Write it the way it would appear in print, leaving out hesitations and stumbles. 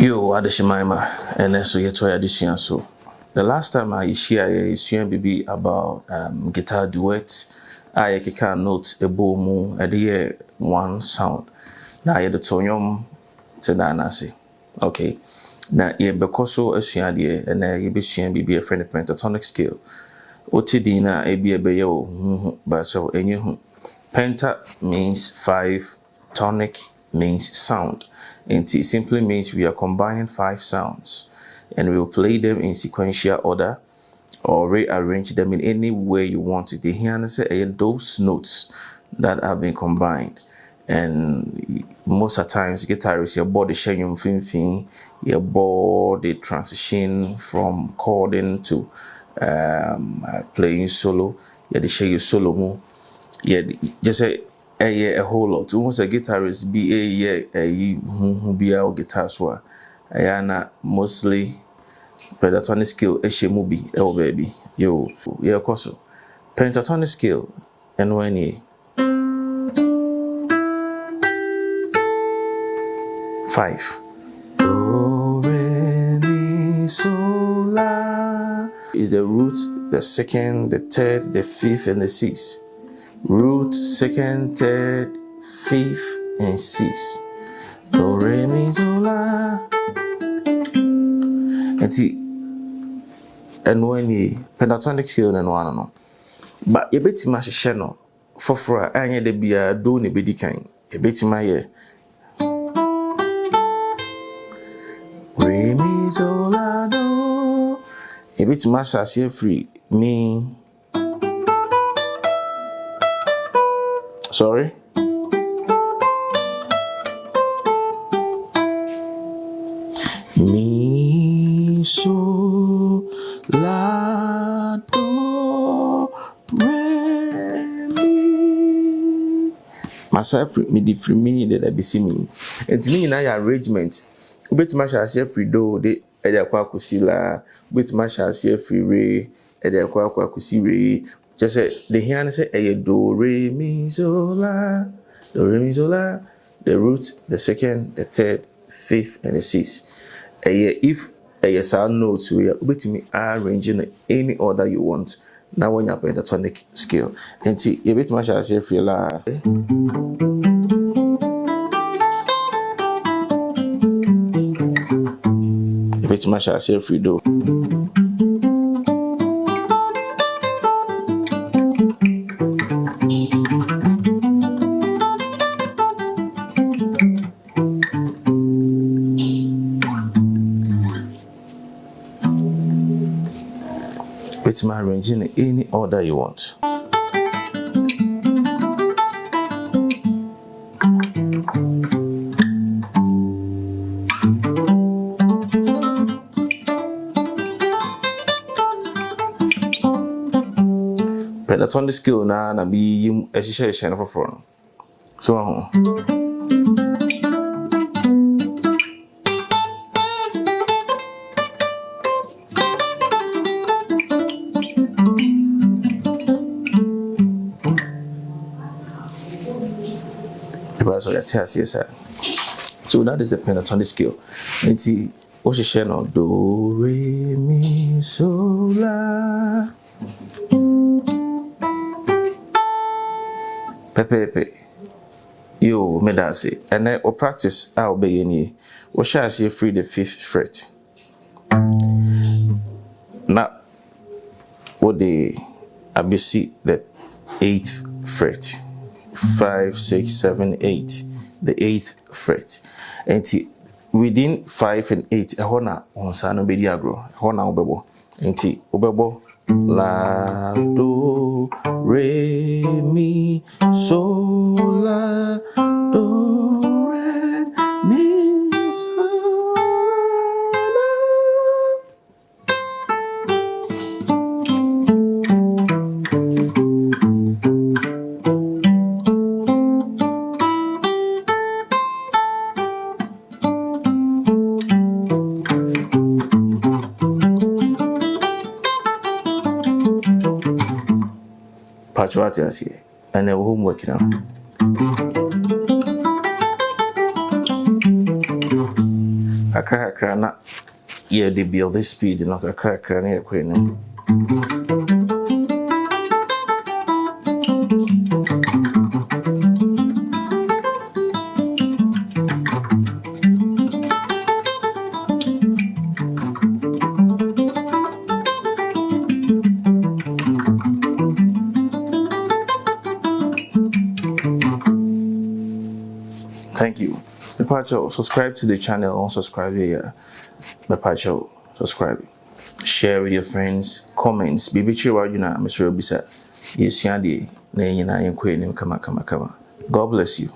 Yo, Adeshimaima, and so you try addition. So, the last time I share a BB about guitar duets, I can note a boom, a one sound. Now, I had the tonium to Danasi. Okay, now, ye because so a share and I be sharing BB a friend of Pentatonic Scale. Otidina, a be a bayo, but so any Penta means 5, tonic means sound. And it simply means we are combining 5 sounds and we will play them in sequential order or rearrange them in any way you want it. The here say those notes that have been combined. And most of the times guitarists your body sharing your body transition from chording to playing solo. Yeah, they share your solo more. Yeah, just say a whole lot. Once a guitarist be who be our guitar so ayana mostly Pentatonic Scale movie baby. Yo, yeah, koso. Pentatonic Scale and when ye 5. Do re mi sol la is the root, the second, the third, the fifth, and the sixth. Root, second, third, fifth, and sixth. Do re mi sol la. And see, and when ye Pentatonic Scale and one no, but you bet my channel for any de be a do ni bedi kind. You bet my ye re mi sol la do. You bet my shall free me. Sorry. Mi so la do re mi. Myself me di free me that I be see me. And me na your arrangement. Bit my shall free do de e dey kwa kusi la. Bit my shall free re e dey kwa kusi re. Just say the here say a do re mi so la. Do re mi so la. The root, the second, the third, fifth, and the sixth. If a sound notes we are me arranging any order you want. Now when you are Pentatonic Scale. And see a bit much as if you la. A bit much as if you do. It's my arranging in any order you want. Pentatonic Scale na be a share for front. So so that is the Pentatonic Scale. And see, what she share now? Do re mi so la. Pepe. Yo, me that say. And then we practice. I'll be in here. We shall see free the 5th fret. Now, what the ABC the 8th fret. 5, 6, 7, 8. The 8th fret. And within 5 and 8, a hona on sano be diagro. Hona obebo. And obebo la do re mi so la do re mi so Patchwork here, and then homework now. kakra na yeah they build this speed no kakra na yakɔ anim. Thank you. Mepacho, subscribe to the channel. Unsubscribe here. Mepacho, subscribe. Share with your friends. Comments. Bibi chiwa yuna Mr. Obisa. Yes, yandi. Na yina yenkwe nim kama. God bless you.